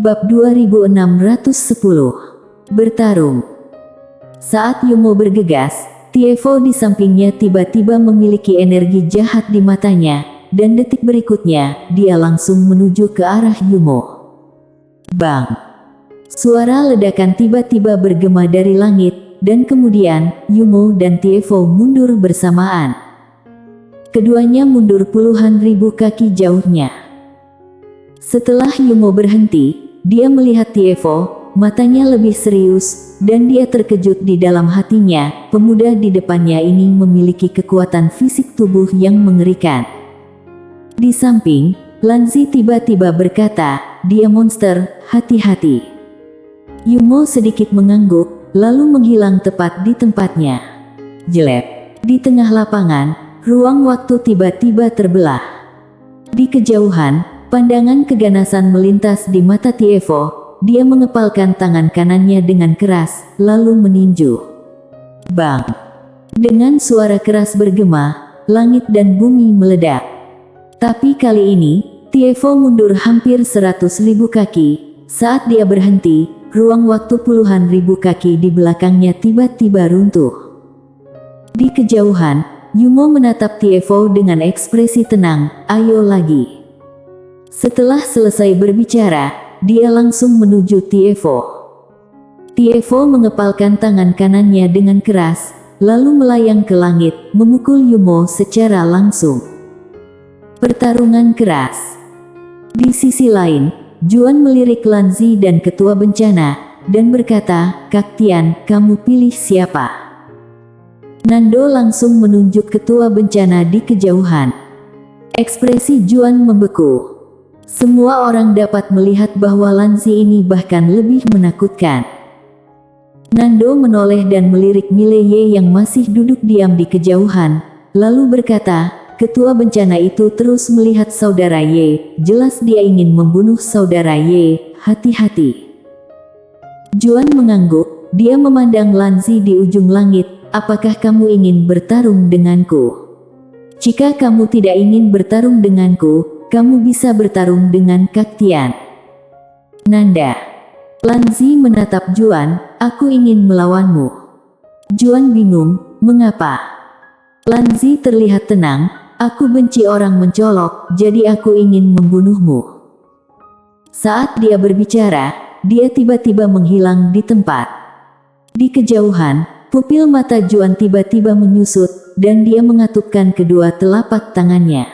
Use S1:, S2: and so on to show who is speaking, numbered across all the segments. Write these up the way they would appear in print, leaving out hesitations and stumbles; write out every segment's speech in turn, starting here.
S1: Bab 2610. Bertarung. Saat Yumo bergegas, Tiefo di sampingnya tiba-tiba memiliki energi jahat di matanya, dan detik berikutnya, dia langsung menuju ke arah Yumo. Bang! Suara ledakan tiba-tiba bergema dari langit, dan kemudian, Yumo dan Tiefo mundur bersamaan. Keduanya mundur puluhan ribu kaki jauhnya. Setelah Yumo berhenti, dia melihat Tiefo, matanya lebih serius, dan dia terkejut di dalam hatinya, pemuda di depannya ini memiliki kekuatan fisik tubuh yang mengerikan. Di samping, Lanzi tiba-tiba berkata, "Dia monster, hati-hati." Yumo sedikit mengangguk, lalu menghilang tepat di tempatnya. Jelek. Di tengah lapangan, ruang waktu tiba-tiba terbelah. Di kejauhan, pandangan keganasan melintas di mata Tiefo. Dia mengepalkan tangan kanannya dengan keras, lalu meninju. Bang! Dengan suara keras bergema, langit dan bumi meledak. Tapi kali ini, Tiefo mundur hampir 100.000 kaki. Saat dia berhenti, ruang waktu puluhan ribu kaki di belakangnya tiba-tiba runtuh. Di kejauhan, Yumo menatap Tiefo dengan ekspresi tenang, "Ayo lagi." Setelah selesai berbicara, dia langsung menuju Tiefo. Tiefo mengepalkan tangan kanannya dengan keras, lalu melayang ke langit, memukul Yumo secara langsung. Pertarungan keras. Di sisi lain, Juan melirik Lanzi dan Ketua Bencana, dan berkata, "Kak Tian, kamu pilih siapa?" Nando langsung menunjuk Ketua Bencana di kejauhan. Ekspresi Juan membeku. Semua orang dapat melihat bahwa Lanzi ini bahkan lebih menakutkan. Nando menoleh dan melirik Mileye yang masih duduk diam di kejauhan, lalu berkata, "Ketua Bencana itu terus melihat saudara Ye, jelas dia ingin membunuh saudara Ye, hati-hati." Juan mengangguk, dia memandang Lanzi di ujung langit, "Apakah kamu ingin bertarung denganku? Jika kamu tidak ingin bertarung denganku, kamu bisa bertarung dengan Kak Tian." Nanda. Lanzi menatap Juan, "Aku ingin melawanmu." Juan bingung, "Mengapa?" Lanzi terlihat tenang, "Aku benci orang mencolok, jadi aku ingin membunuhmu." Saat dia berbicara, dia tiba-tiba menghilang di tempat. Di kejauhan, pupil mata Juan tiba-tiba menyusut, dan dia mengatupkan kedua telapak tangannya.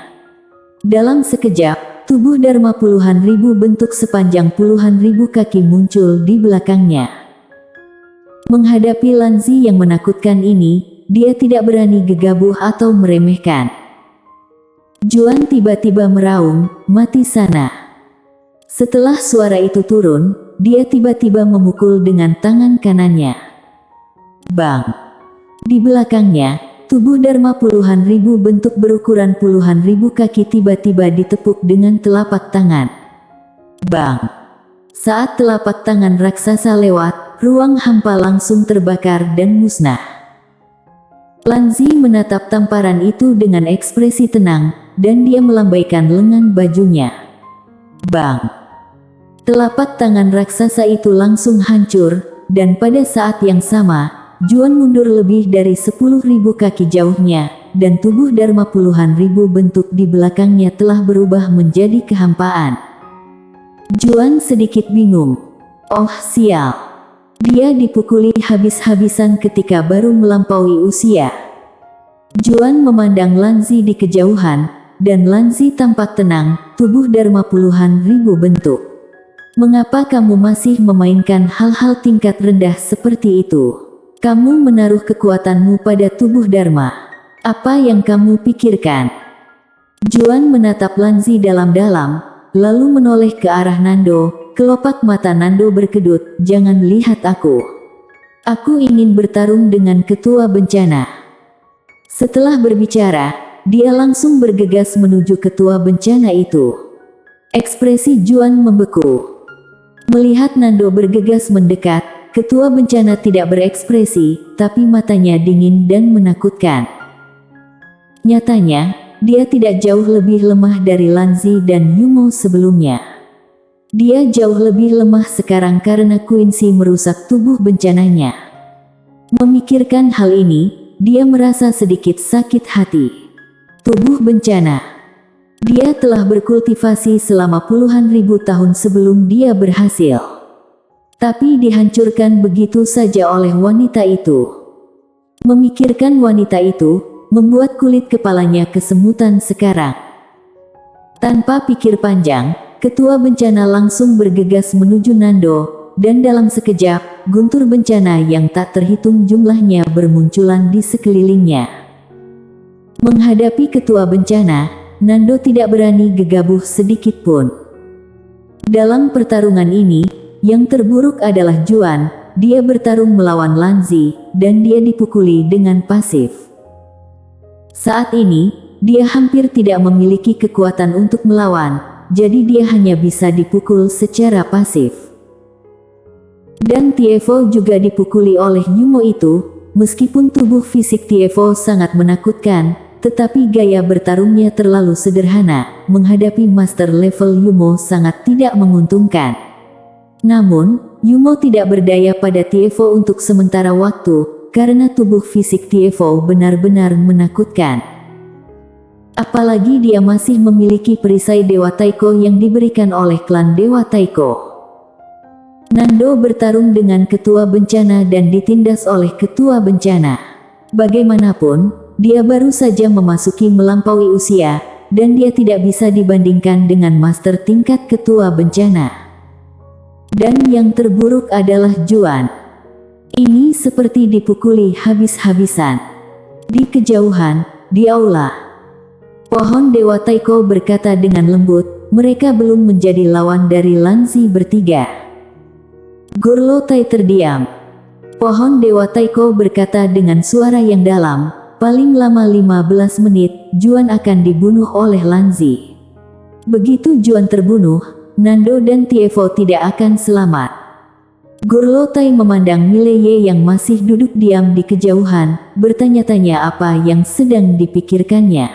S1: Dalam sekejap, tubuh Dharma puluhan ribu bentuk sepanjang puluhan ribu kaki muncul di belakangnya. Menghadapi Lanzi yang menakutkan ini, dia tidak berani gegabah atau meremehkan. Juan tiba-tiba meraung, "Mati sana." Setelah suara itu turun, dia tiba-tiba memukul dengan tangan kanannya. Bang! Di belakangnya, tubuh Dharma puluhan ribu bentuk berukuran puluhan ribu kaki tiba-tiba ditepuk dengan telapak tangan. Bang! Saat telapak tangan raksasa lewat, ruang hampa langsung terbakar dan musnah. Lanzi menatap tamparan itu dengan ekspresi tenang, dan dia melambaikan lengan bajunya. Bang! Telapak tangan raksasa itu langsung hancur, dan pada saat yang sama, Juan mundur lebih dari 10.000 kaki jauhnya, dan tubuh Dharma puluhan ribu bentuk di belakangnya telah berubah menjadi kehampaan. Juan sedikit bingung. Oh sial. Dia dipukuli habis-habisan ketika baru melampaui usia. Juan memandang Lanzi di kejauhan, dan Lanzi tampak tenang, tubuh Dharma puluhan ribu bentuk. "Mengapa kamu masih memainkan hal-hal tingkat rendah seperti itu? Kamu menaruh kekuatanmu pada tubuh Dharma. Apa yang kamu pikirkan?" Juan menatap Lanzi dalam-dalam, lalu menoleh ke arah Nando. Kelopak mata Nando berkedut, "Jangan lihat aku. Aku ingin bertarung dengan Ketua Bencana." Setelah berbicara, dia langsung bergegas menuju Ketua Bencana itu. Ekspresi Juan membeku. Melihat Nando bergegas mendekat, Ketua Bencana tidak berekspresi, tapi matanya dingin dan menakutkan. Nyatanya, dia tidak jauh lebih lemah dari Lanzi dan Yumo sebelumnya. Dia jauh lebih lemah sekarang karena Quincy merusak tubuh bencananya. Memikirkan hal ini, dia merasa sedikit sakit hati. Tubuh bencana. Dia telah berkultivasi selama puluhan ribu tahun sebelum dia berhasil. Tapi dihancurkan begitu saja oleh wanita itu. Memikirkan wanita itu, membuat kulit kepalanya kesemutan sekarang. Tanpa pikir panjang, ketua bencana langsung bergegas menuju Nando, dan dalam sekejap, guntur bencana yang tak terhitung jumlahnya bermunculan di sekelilingnya. Menghadapi ketua bencana, Nando tidak berani gegabah sedikit pun. Dalam pertarungan ini, yang terburuk adalah Juan. Dia bertarung melawan Lanzi, dan dia dipukuli dengan pasif. Saat ini, dia hampir tidak memiliki kekuatan untuk melawan, jadi dia hanya bisa dipukul secara pasif. Dan Tiefo juga dipukuli oleh Yumo itu. Meskipun tubuh fisik Tiefo sangat menakutkan, tetapi gaya bertarungnya terlalu sederhana, menghadapi master level Yumo sangat tidak menguntungkan. Namun, Yumo tidak berdaya pada Tiefo untuk sementara waktu, karena tubuh fisik Tiefo benar-benar menakutkan. Apalagi dia masih memiliki perisai Dewa Taiko yang diberikan oleh klan Dewa Taiko. Nando bertarung dengan ketua bencana dan ditindas oleh ketua bencana. Bagaimanapun, dia baru saja memasuki melampaui usia, dan dia tidak bisa dibandingkan dengan master tingkat ketua bencana. Dan yang terburuk adalah Juan. Ini seperti dipukuli habis-habisan. Di kejauhan, di aula, pohon Dewa Taiko berkata dengan lembut, mereka belum menjadi lawan dari Lanzi bertiga. Gorlotai terdiam. Pohon Dewa Taiko berkata dengan suara yang dalam, paling lama 15 menit, Juan akan dibunuh oleh Lanzi. Begitu Juan terbunuh, Nando dan Tiefo tidak akan selamat. Gorlotai memandang Mileye yang masih duduk diam di kejauhan, bertanya-tanya apa yang sedang dipikirkannya.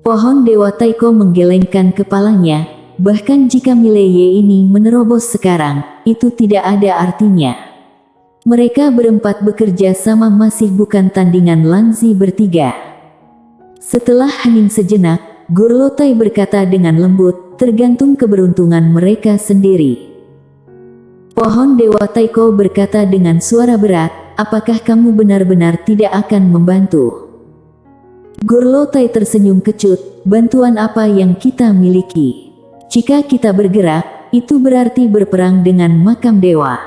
S1: Pohon Dewa Taiko menggelengkan kepalanya, bahkan jika Mileye ini menerobos sekarang, itu tidak ada artinya. Mereka berempat bekerja sama masih bukan tandingan Lanzi bertiga. Setelah hening sejenak, Gorlotai berkata dengan lembut, tergantung keberuntungan mereka sendiri. Pohon Dewa Taiko berkata dengan suara berat, apakah kamu benar-benar tidak akan membantu? Gorlotai tersenyum kecut, bantuan apa yang kita miliki? Jika kita bergerak, itu berarti berperang dengan makam dewa.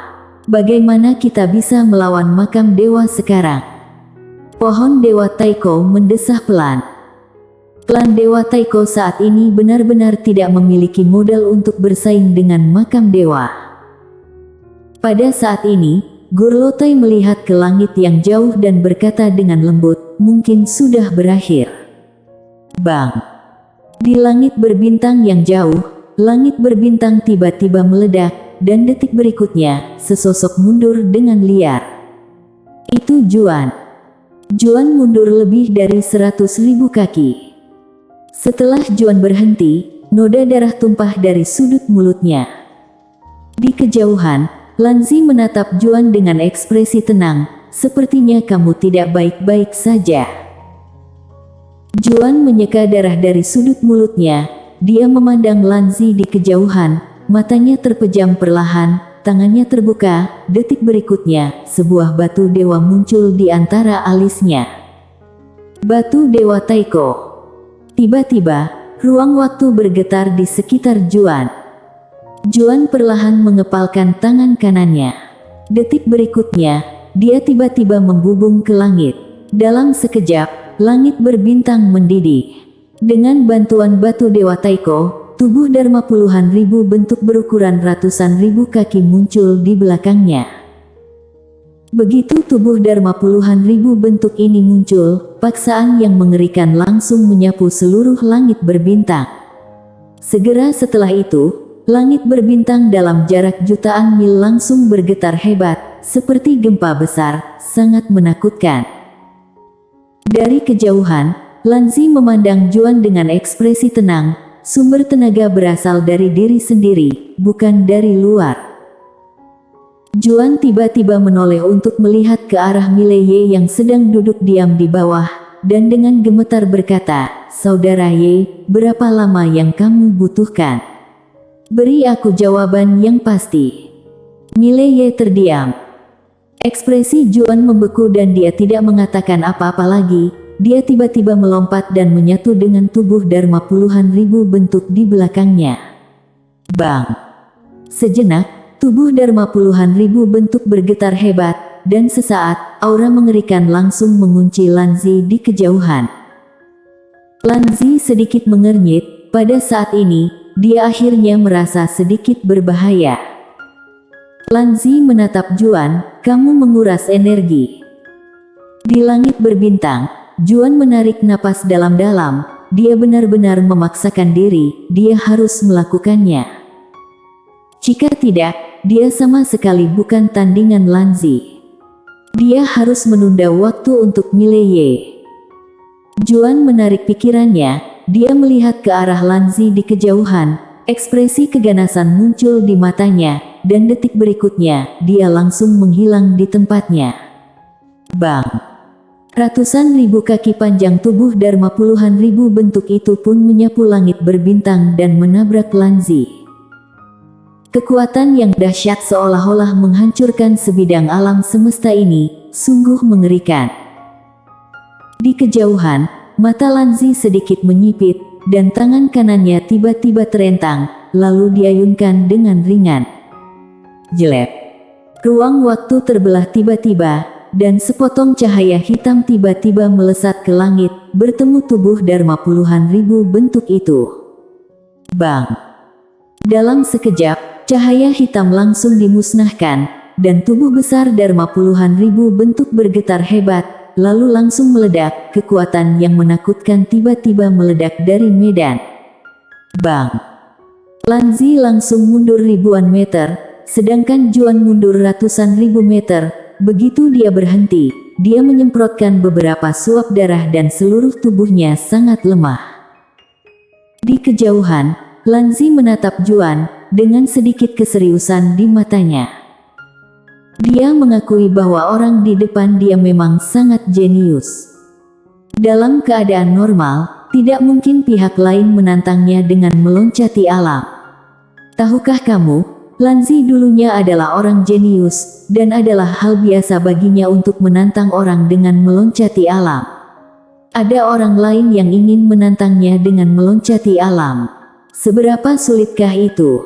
S1: Bagaimana kita bisa melawan makam dewa sekarang? Pohon Dewa Taiko mendesah pelan. Klan Dewa Taiko saat ini benar-benar tidak memiliki modal untuk bersaing dengan makam dewa. Pada saat ini, Gorlotai melihat ke langit yang jauh dan berkata dengan lembut, mungkin sudah berakhir. Bang! Di langit berbintang yang jauh, langit berbintang tiba-tiba meledak, dan detik berikutnya, sesosok mundur dengan liar. Itu Juan. Juan mundur lebih dari 100.000 kaki. Setelah Juan berhenti, noda darah tumpah dari sudut mulutnya. Di kejauhan, Lanzi menatap Juan dengan ekspresi tenang, sepertinya kamu tidak baik-baik saja. Juan menyeka darah dari sudut mulutnya, dia memandang Lanzi di kejauhan, matanya terpejam perlahan, tangannya terbuka, detik berikutnya, sebuah batu dewa muncul di antara alisnya. Batu Dewa Taiko. Tiba-tiba, ruang waktu bergetar di sekitar Juan. Juan perlahan mengepalkan tangan kanannya. Detik berikutnya, dia tiba-tiba membubung ke langit. Dalam sekejap, langit berbintang mendidih. Dengan bantuan batu Dewa Taiko, tubuh Dharma puluhan ribu bentuk berukuran ratusan ribu kaki muncul di belakangnya. Begitu tubuh Dharma puluhan ribu bentuk ini muncul, paksaan yang mengerikan langsung menyapu seluruh langit berbintang. Segera setelah itu, langit berbintang dalam jarak jutaan mil langsung bergetar hebat, seperti gempa besar, sangat menakutkan. Dari kejauhan, Lanzi memandang Juan dengan ekspresi tenang, sumber tenaga berasal dari diri sendiri, bukan dari luar. Juan tiba-tiba menoleh untuk melihat ke arah Mileye yang sedang duduk diam di bawah, dan dengan gemetar berkata, "Saudara Ye, berapa lama yang kamu butuhkan? Beri aku jawaban yang pasti." Mileye terdiam. Ekspresi Juan membeku dan dia tidak mengatakan apa-apa lagi. Dia tiba-tiba melompat dan menyatu dengan tubuh Dharma puluhan ribu bentuk di belakangnya. Bang! Sejenak, tubuh Dharma puluhan ribu bentuk bergetar hebat, dan sesaat, aura mengerikan langsung mengunci Lanzi di kejauhan. Lanzi sedikit mengernyit, pada saat ini, dia akhirnya merasa sedikit berbahaya. Lanzi menatap Juan, "Kamu menguras energi." Di langit berbintang, Juan menarik napas dalam-dalam, dia benar-benar memaksakan diri, dia harus melakukannya. Jika tidak, dia sama sekali bukan tandingan Lanzi. Dia harus menunda waktu untuk Mileye. Juan menarik pikirannya, dia melihat ke arah Lanzi di kejauhan, ekspresi keganasan muncul di matanya, dan detik berikutnya, dia langsung menghilang di tempatnya. Bang! Ratusan ribu kaki panjang tubuh Dharma puluhan ribu bentuk itu pun menyapu langit berbintang dan menabrak Lanzi. Kekuatan yang dahsyat seolah-olah menghancurkan sebidang alam semesta ini, sungguh mengerikan. Di kejauhan, mata Lanzi sedikit menyipit, dan tangan kanannya tiba-tiba terentang, lalu diayunkan dengan ringan. Jelek. Ruang waktu terbelah tiba-tiba, dan sepotong cahaya hitam tiba-tiba melesat ke langit, bertemu tubuh Dharma puluhan ribu bentuk itu. Bang! Dalam sekejap, cahaya hitam langsung dimusnahkan, dan tubuh besar Dharma puluhan ribu bentuk bergetar hebat, lalu langsung meledak, kekuatan yang menakutkan tiba-tiba meledak dari medan. Bang! Lanzi langsung mundur ribuan meter, sedangkan Juan mundur ratusan ribu meter. Begitu dia berhenti, dia menyemprotkan beberapa suap darah dan seluruh tubuhnya sangat lemah. Di kejauhan, Lanzi menatap Juan, dengan sedikit keseriusan di matanya. Dia mengakui bahwa orang di depan dia memang sangat jenius. Dalam keadaan normal, tidak mungkin pihak lain menantangnya dengan meloncati alam. Tahukah kamu? Lanzi dulunya adalah orang jenius, dan adalah hal biasa baginya untuk menantang orang dengan meloncati alam. Ada orang lain yang ingin menantangnya dengan meloncati alam. Seberapa sulitkah itu?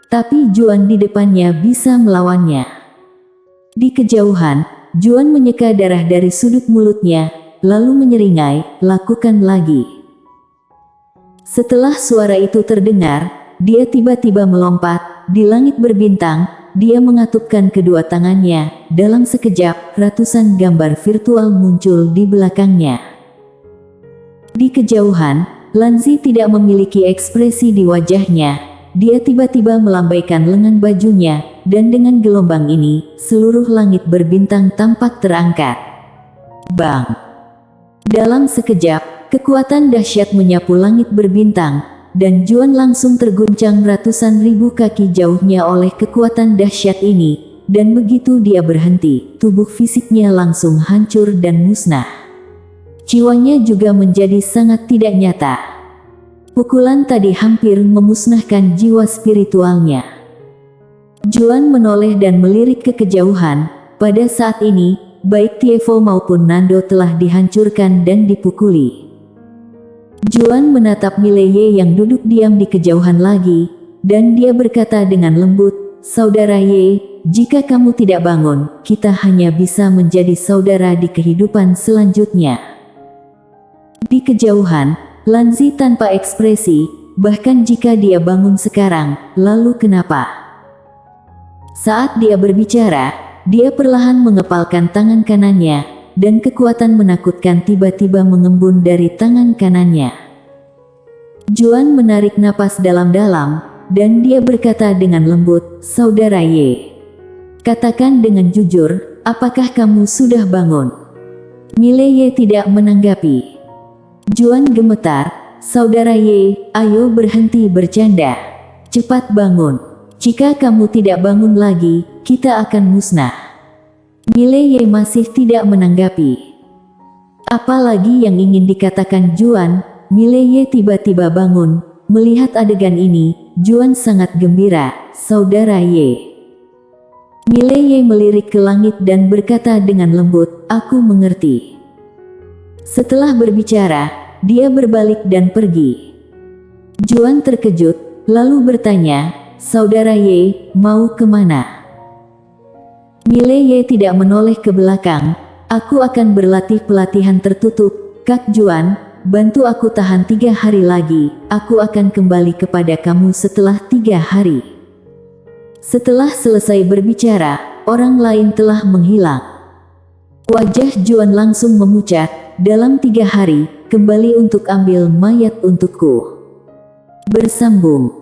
S1: Tapi Juan di depannya bisa melawannya. Di kejauhan, Juan menyeka darah dari sudut mulutnya, lalu menyeringai, "Lakukan lagi." Setelah suara itu terdengar, dia tiba-tiba melompat. Di langit berbintang, dia mengatupkan kedua tangannya. Dalam sekejap, ratusan gambar virtual muncul di belakangnya. Di kejauhan, Lanzi tidak memiliki ekspresi di wajahnya. Dia tiba-tiba melambaikan lengan bajunya, dan dengan gelombang ini, seluruh langit berbintang tampak terangkat. Bang! Dalam sekejap, kekuatan dahsyat menyapu langit berbintang, dan Juan langsung terguncang ratusan ribu kaki jauhnya oleh kekuatan dahsyat ini, dan begitu dia berhenti, tubuh fisiknya langsung hancur dan musnah. Jiwanya juga menjadi sangat tidak nyata. Pukulan tadi hampir memusnahkan jiwa spiritualnya. Juan menoleh dan melirik ke kejauhan. Pada saat ini, baik Tiefo maupun Nando telah dihancurkan dan dipukuli. Juan menatap Mileye yang duduk diam di kejauhan lagi, dan dia berkata dengan lembut, "Saudara Ye, jika kamu tidak bangun, kita hanya bisa menjadi saudara di kehidupan selanjutnya." Di kejauhan, Lanzi tanpa ekspresi, bahkan jika dia bangun sekarang, lalu kenapa? Saat dia berbicara, dia perlahan mengepalkan tangan kanannya, dan kekuatan menakutkan tiba-tiba mengembun dari tangan kanannya. Juan menarik napas dalam-dalam, dan dia berkata dengan lembut, "Saudara Ye, katakan dengan jujur, apakah kamu sudah bangun?" Mileye tidak menanggapi. Juan gemetar, Saudara Ye, ayo berhenti bercanda. Cepat bangun. Jika kamu tidak bangun lagi, kita akan musnah. Mile Ye masih tidak menanggapi. Apalagi yang ingin dikatakan Juan. Mile Ye tiba-tiba bangun. Melihat adegan ini, Juan sangat gembira. Saudara Ye. Mile Ye melirik ke langit dan berkata dengan lembut, aku mengerti. Setelah berbicara, dia berbalik dan pergi. Juan terkejut, lalu bertanya, Saudara Ye, mau kemana? Mile Ye tidak menoleh ke belakang. Aku akan berlatih pelatihan tertutup, Kak Juan, bantu aku tahan 3 hari lagi, aku akan kembali kepada kamu setelah 3 hari. Setelah selesai berbicara, orang lain telah menghilang. Wajah Juan langsung memucat, dalam 3 hari, kembali untuk ambil mayat untukku. Bersambung.